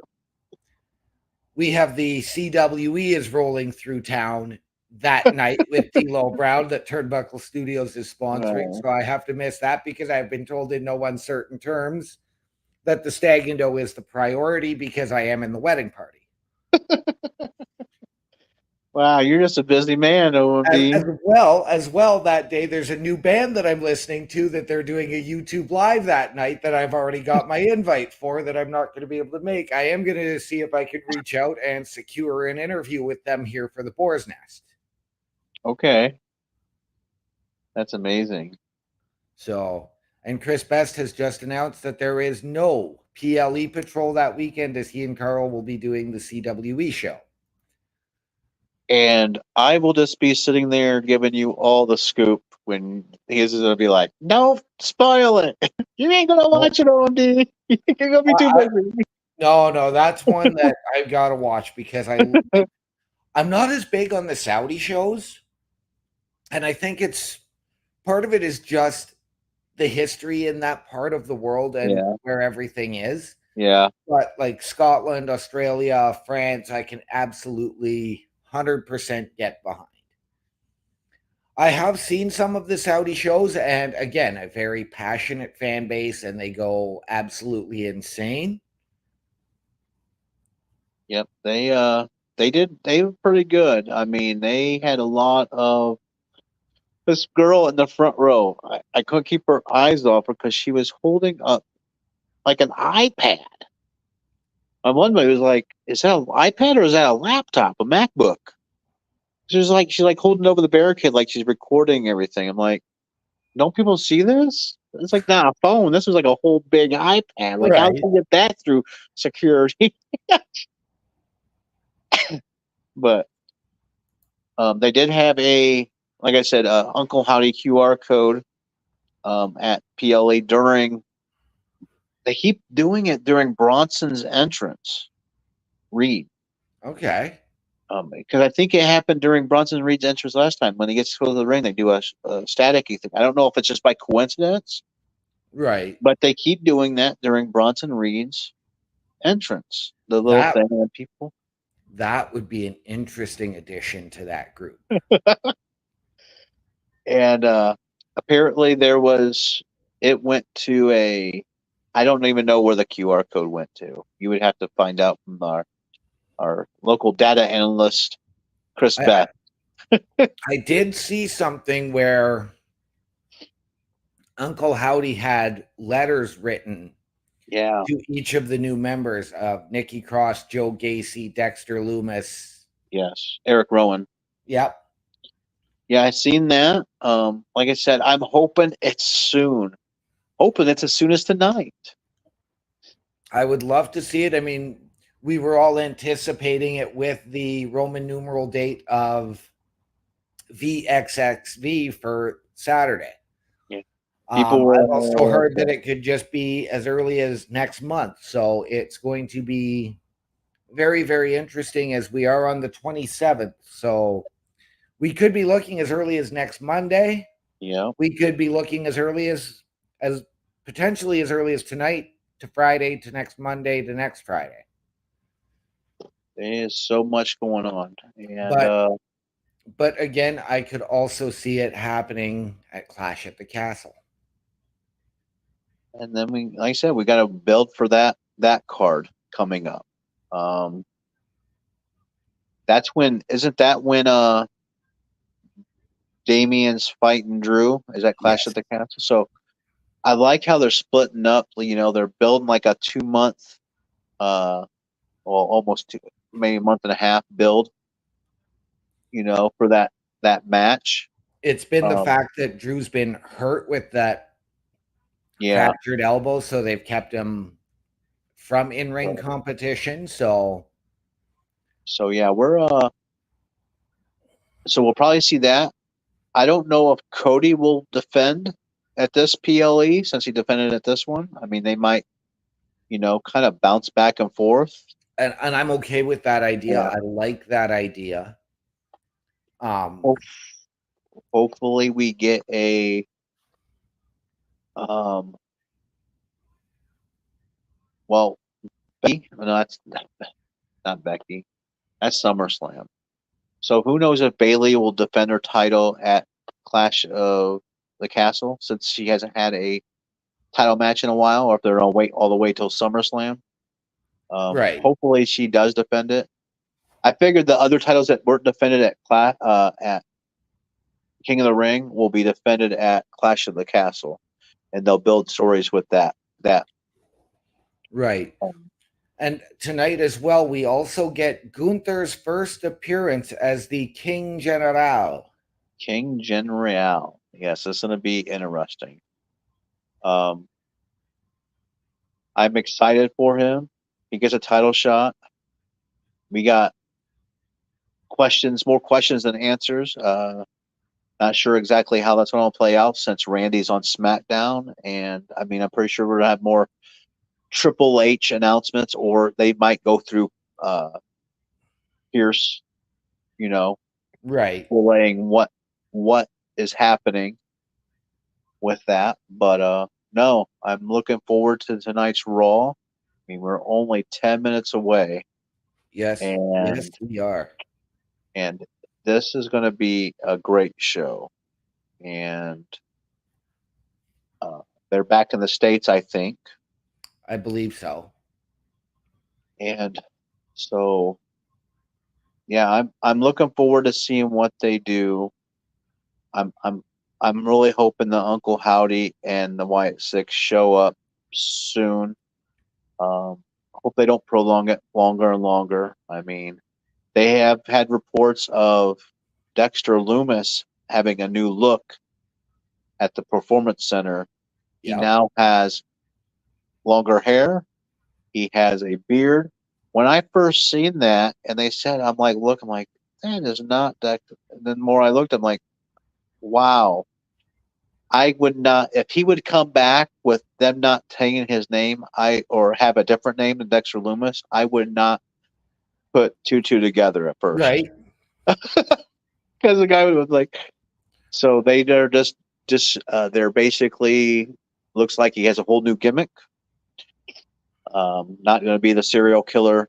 We have the CWE is rolling through town that night with D'Lo Brown that Turnbuckle Studios is sponsoring. Right. So I have to miss that because I've been told in no uncertain terms that the stag and dough is the priority because I am in the wedding party. Wow, you're just a busy man, OMD. As well, that day there's a new band that I'm listening to that they're doing a YouTube live that night that I've already got my invite for that I'm not going to be able to make. I am going to see if I can reach out and secure an interview with them here for the Boar's Nest. Okay. That's amazing. So, and Chris Best has just announced that there is no PLE patrol that weekend as he and Carl will be doing the CWE show. And I will just be sitting there giving you all the scoop when he's going to be like, "No, spoil it. You ain't going to watch it, OMD. You're going to be too I, busy." no, that's one that I've got to watch because I'm not as big on the Saudi shows, and I think it's part of it is just the history in that part of the world and Yeah. where everything is. Yeah. But like Scotland, Australia, France, I can absolutely 100% get behind. I have seen some of the Saudi shows, and again, a very passionate fan base, and they go absolutely insane. Yep. They were pretty good. I mean, they had a lot of this girl in the front row. I couldn't keep her eyes off her because she was holding up like an iPad. My one buddy was like, "Is that an iPad or is that a laptop, a MacBook?" She's like holding over the barricade like she's recording everything. I'm like, don't people see this? It's like not a phone. This was like a whole big iPad. Like, how did Right. you get that through security? But they did have like I said, Uncle Howdy QR code at PLE during. They keep doing it during Bronson's entrance. Reed. Okay. Because I think it happened during Bronson Reed's entrance last time. When he gets to the ring, they do a staticky thing. I don't know if it's just by coincidence, Right. but they keep doing that during Bronson Reed's entrance. The little That thing and people. that would be an interesting addition to that group. And apparently it went to I don't even know where the QR code went to. You would have to find out from our local data analyst, Chris I, I Beth. I did see something where Uncle Howdy had letters written Yeah, to each of the new members of Nikki Cross, Joe Gacy, Dexter Loomis. yes. Eric Rowan. Yep. Yeah, I seen that. Like I said, I'm hoping it's soon. Hoping it's as soon as tonight. I would love to see it. I mean, we were all anticipating it with the Roman numeral date of VXXV for Saturday. Yeah. People I've also were heard that it could just be as early as next month. So it's going to be very, very interesting as we are on the 27th. So we could be looking as early as next Monday. yeah, We could be looking as potentially as early as tonight to Friday to next Monday to next Friday. there's so much going on. And But but again, I could also see it happening at Clash at the Castle. then like I said, we got to build for that card coming up. Um, isn't that when Damien's fighting Drew? Is that Clash Yes. at the Castle? So I like how they're splitting up. They're building like a 2 month, well, almost maybe a month and a half build. For that match. It's been the Um, fact that Drew's been hurt with that yeah. fractured elbow, so they've kept him from in-ring Right. competition. So So yeah, so we'll probably see that. I don't know if Cody will defend at this PLE since he defended at this one. I mean, they might, kind of bounce back and forth. and I'm okay with that idea. Yeah. I like that idea. Um, Ho- Hopefully we get um well, Becky, no, that's not Becky. That's SummerSlam. So who knows if Bailey will defend her title at Clash of the Castle since she hasn't had a title match in a while, or if they're gonna wait all the way till SummerSlam. right, Hopefully she does defend it. I figured the other titles that weren't defended at King of the Ring will be defended at Clash of the Castle, and they'll build stories with that. right. um, And tonight as well, we also get Gunther's first appearance as the King General. King General. Yes, this is going to be interesting. Um, I'm excited for him. He gets a title shot. We got more questions than answers. Not sure exactly how that's going to play out since Randy's on SmackDown, and I mean, I'm pretty sure we're going to have more Triple H announcements, or they might go through uh, Pierce, you know, Right. relaying what is happening with that. But no, I'm looking forward to tonight's Raw. I mean, we're only 10 minutes away, Yes. Yes, and we are. and this is going to be a great show. And uh, they're back in the States, I think, I believe so. and so yeah, I'm looking forward to seeing what they do. I'm I'm I'm really hoping the Uncle Howdy and the Wyatt Six show up soon. Um, Hope they don't prolong it longer and longer. I mean, they have had reports of Dexter Loomis having a new look at the Performance Center. He Yep. now has longer hair. He has a beard. When I first seen that, and they said, I'm like, look, I'm like, that is not Dexter. And then the more I looked, I'm like, wow. I would not if he would come back with them not taking his name, or have a different name than Dexter Loomis, I would not put two together at first. Right. Because the guy was like, so they're just they're basically looks like he has a whole new gimmick. Not going to be the serial killer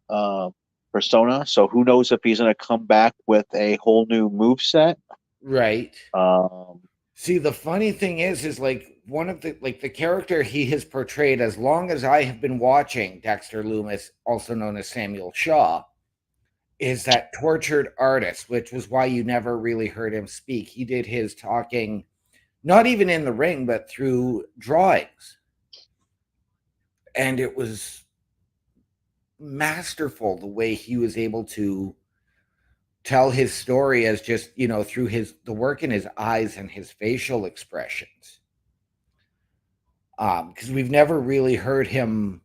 uh, persona. So who knows if he's going to come back with a whole new move set. Right. Um, See, the funny thing is like one of the character he has portrayed as long as I have been watching Dexter Loomis, also known as Samuel Shaw, is that tortured artist, which was why you never really heard him speak. He did his talking not even in the ring, but through drawings. And it was masterful the way he was able to tell his story as just, through the work in his eyes and his facial expressions. Because we've never really heard him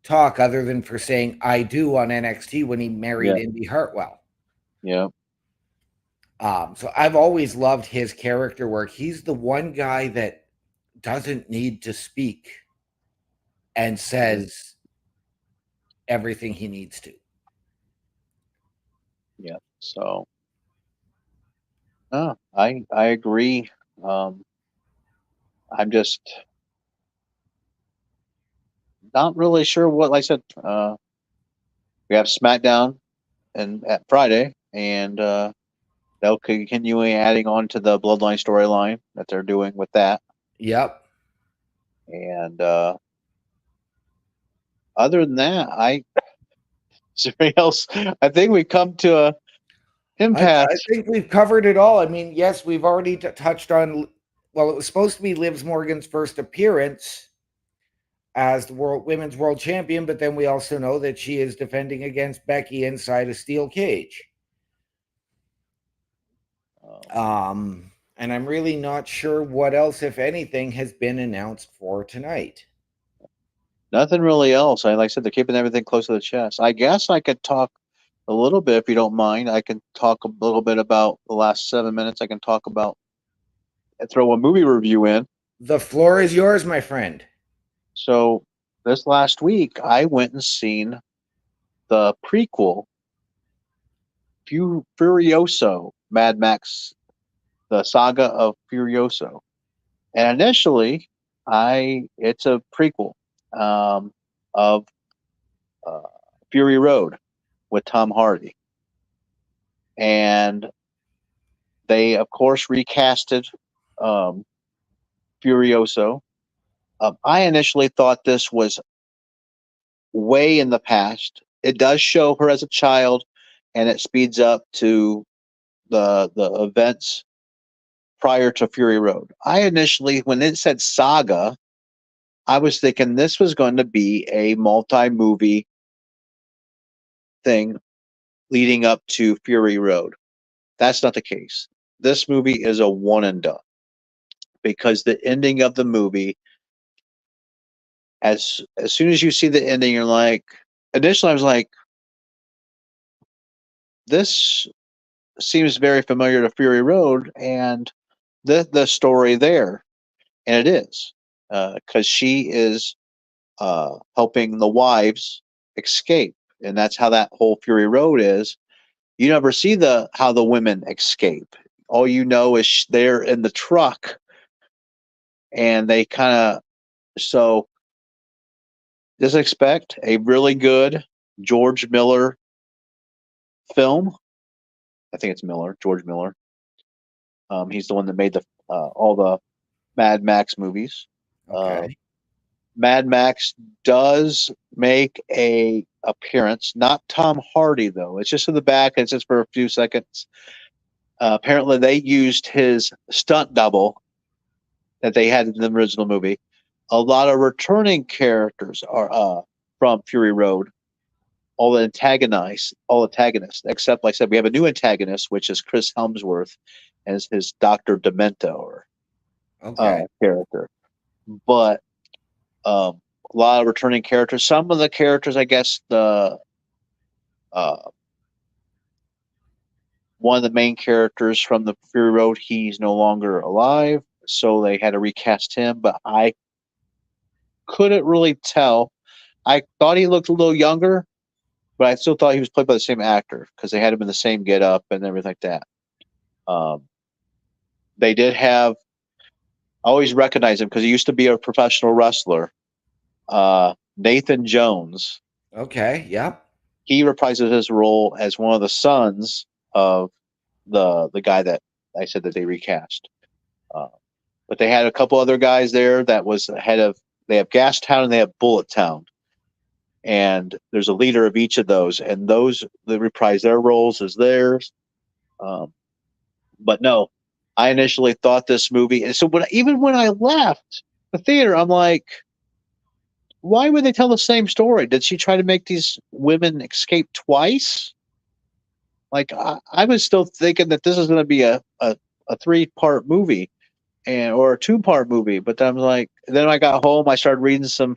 talk other than for saying "I do" on NXT when he married yeah, Indy Hartwell. yeah. So I've always loved his character work. He's the one guy that doesn't need to speak and says everything he needs to. Yeah. So, I agree. Um, I'm just not really sure what. Like I said, we have SmackDown and at Friday, and they'll continue adding on to the Bloodline storyline that they're doing with that. Yep. And other than that, is there anything else? I think we come to a I impasse. think we've covered it all. I mean, yes, we've already touched on. Well, it was supposed to be Liv Morgan's first appearance as the women's world champion, but then we also know that she is defending against Becky inside a steel cage. And I'm really not sure what else, if anything, has been announced for tonight. Nothing really else. Like I said, they're keeping everything close to the chest. I guess I could talk a little bit if you don't mind. I can talk a little bit about the last 7 minutes. I can talk about throw a movie review in. The floor is yours, my friend. So this last week, I went and seen the prequel, Furioso, Mad Max, the saga of Furioso. And initially, it's a prequel of uh, Fury Road with Tom Hardy, and they of course recasted um, Furioso. I initially thought this was way in the past. It does show her as a child, and it speeds up to the events prior to Fury Road. I initially, when it said saga, I was thinking this was going to be a multi-movie thing leading up to Fury Road. That's not the case. This movie is a one and done because the ending of the movie, as soon as you see the ending, you're like, initially I was like, this seems very familiar to Fury Road and the story there, and it is because she is helping the wives escape, and that's how that whole Fury Road is. You never see how the women escape. All you know is they're in the truck, and they kind of so just expect a really good George Miller film. I think it's Miller, George Miller. He's the one that made all the Mad Max movies. Uh, Okay. Mad Max does make a appearance, not Tom Hardy though. It's just in the back. It's just for a few seconds. Apparently, they used his stunt double that they had in the original movie. A lot of returning characters are. from Fury Road. All antagonists, except like I said, we have a new antagonist, which is Chris Helmsworth as his Doctor Demento Okay. character. But a lot of returning characters. Some of the characters, I guess, the uh, one of the main characters from the Fury Road, he's no longer alive, so they had to recast him. But I couldn't really tell. I thought he looked a little younger, but I still thought he was played by the same actor because they had him in the same get up and everything like that. Um, they did have. I always recognize him because he used to be a professional wrestler. Nathan Jones. Okay. Yep. He reprises his role as one of the sons of the guy that I said that they recast. Uh, but they had a couple other guys there that was head of. They have Gastown and they have Bullet Town, and there's a leader of each of those, and those they reprise their roles as theirs. Um, but no, I initially thought this movie, and so even when I left the theater, I'm like, why would they tell the same story? Did she try to make these women escape twice? Like I was still thinking that this is going to be a 3-part movie or a 2-part movie, but then I'm like, then I got home, I started reading some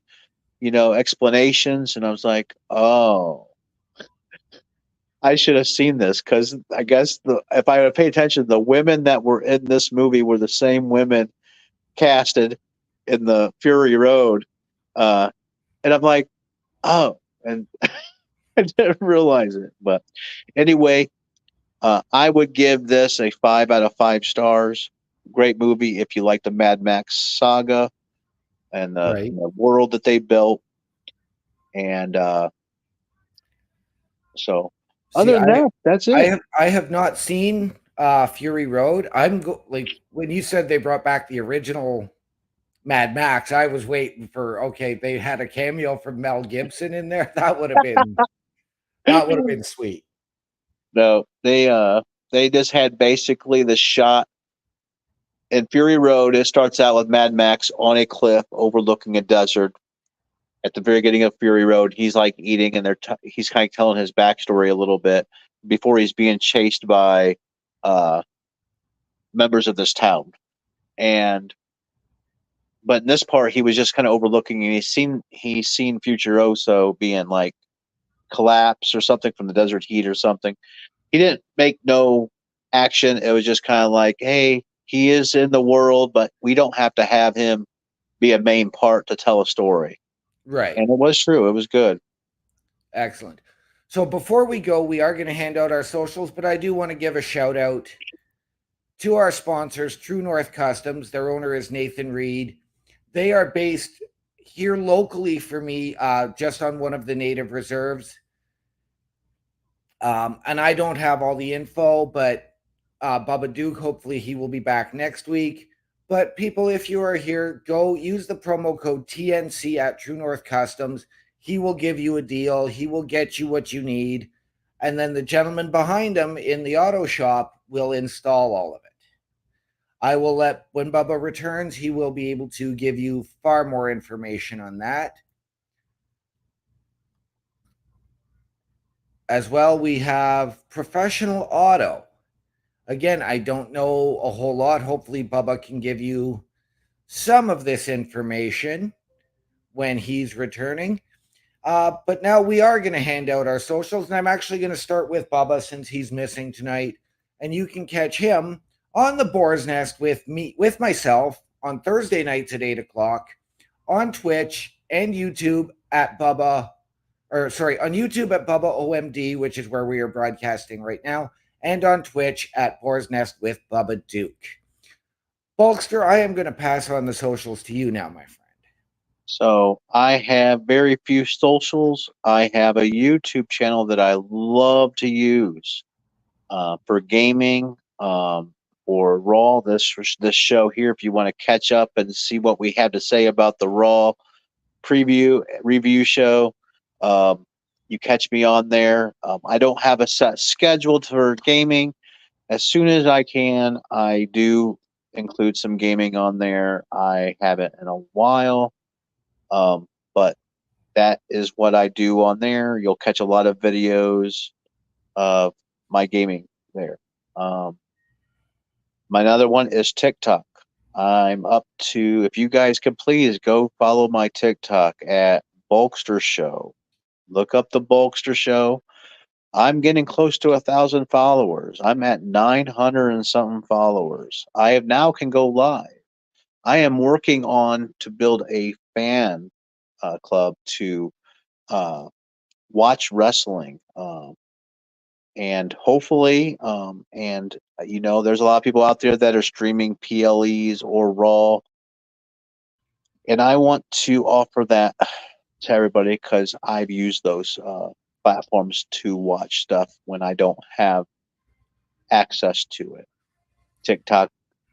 explanations, and I was like, oh, I should have seen this because I guess if I would pay attention, the women that were in this movie were the same women casted in the Fury Road, and I'm like, oh, and I didn't realize it. But anyway, I would give this a 5 out of 5 stars. Great movie if you like the Mad Max saga and Right. the world that they built. And so, See, other than that, that's it. I have not seen Fury Road. Like when you said they brought back the original Mad Max, I was waiting for okay, they had a cameo from Mel Gibson in there. That would have been sweet. No, they just had basically the shot in Fury Road. It starts out with Mad Max on a cliff overlooking a desert. At the very beginning of Fury Road, he's like eating, and he's kind of telling his backstory a little bit before he's being chased by uh, members of this town. And but in this part, he was just kind of overlooking, and he's seen Futuroso being like collapse or something from the desert heat or something. He didn't make no action. It was just kind of like, hey, he is in the world, but we don't have to have him be a main part to tell a story. Right. And it was true. It was good. Excellent. So before we go, we are going to hand out our socials, but I do want to give a shout out to our sponsors, True North Customs. Their owner is Nathan Reed. They are based here locally for me, just on one of the native reserves. And I don't have all the info, but Bubba Duke, hopefully he will be back next week. But people, if you are here, go use the promo code TNC at True North Customs. He will give you a deal. He will get you what you need. And then the gentleman behind him in the auto shop will install all of it. I will when Bubba returns, he will be able to give you far more information on that. As well, we have Professional Auto. Again, I don't know a whole lot. Hopefully, Bubba can give you some of this information when he's returning. But now we are going to hand out our socials, and I'm actually going to start with Bubba since he's missing tonight. And you can catch him on the Boar's Nest with myself on Thursday nights at 8 o'clock on Twitch and YouTube at Bubba, on YouTube at Bubba OMD, which is where we are broadcasting right now, and on Twitch at Boar's Nest with Bubba Duke. Bulkster, I am going to pass on the socials to you now, my friend. So I have very few socials. I have a YouTube channel that I love to use for gaming, or Raw. This show here, if you want to catch up and see what we have to say about the Raw review show, you catch me on there. I don't have a set schedule for gaming. As soon as I can, I do include some gaming on there. I haven't in a while, but that is what I do on there. You'll catch a lot of videos of my gaming there. My other one is TikTok. I'm up to, if you guys can please go follow my TikTok at Bulkster Show. Look up the Bulkster Show. I'm getting close to 1,000 followers. I'm at 900 and something followers. I have now can go live. I am working on to build a fan club to uh, watch wrestling. And hopefully, and there's a lot of people out there that are streaming PLEs or Raw, and I want to offer that to everybody because I've used those platforms to watch stuff when I don't have access to it. TikTok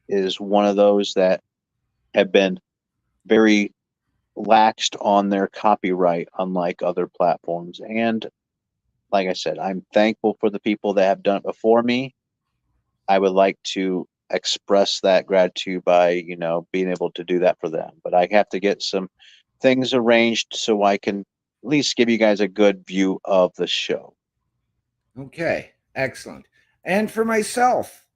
is one of those that have been very laxed on their copyright, unlike other platforms. And like I said, I'm thankful for the people that have done it before me. I would like to express that gratitude by, being able to do that for them. But I have to get some things arranged so I can at least give you guys a good view of the show. Okay, excellent. And for myself,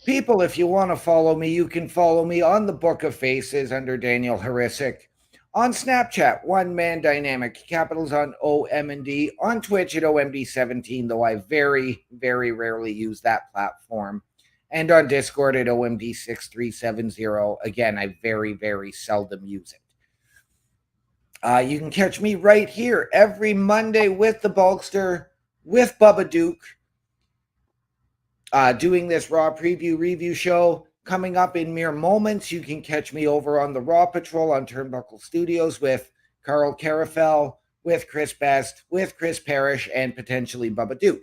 people, if you want to follow me, you can follow me on the Book of Faces under Daniel Harisic. On Snapchat, One Man Dynamic, capitals on OM&D. On Twitch at OMD17, though I very, very rarely use that platform. And on Discord at OMD6370. Again, I very, very seldom use it. You can catch me right here every Monday with the Bulkster, with Bubba Duke, doing this Raw preview review show. Coming up in mere moments, you can catch me over on the Raw Patrol on Turnbuckle Studios with Carl Carafel, with Chris Best, with Chris Parrish, and potentially Bubba Duke.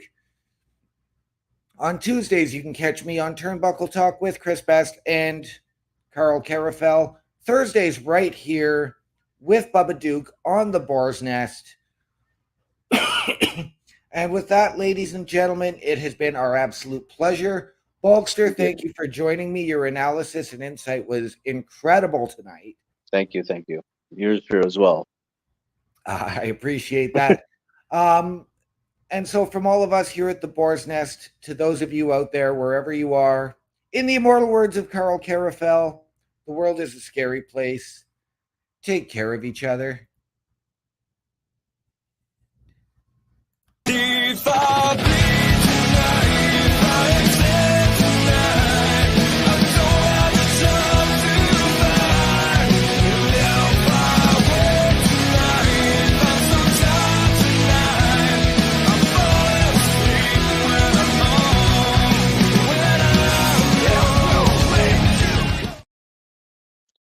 On Tuesdays, you can catch me on Turnbuckle Talk with Chris Best and Carl Carafel. Thursdays, right here with Bubba Duke on the Boar's Nest. And with that, ladies and gentlemen, it has been our absolute pleasure. Bulkster, thank you for joining me. Your analysis and insight was incredible tonight. Thank you. Thank you. Yours too as well. I appreciate that. And so from all of us here at the Boar's Nest, to those of you out there, wherever you are, in the immortal words of Carl Carafel, the world is a scary place. Take care of each other.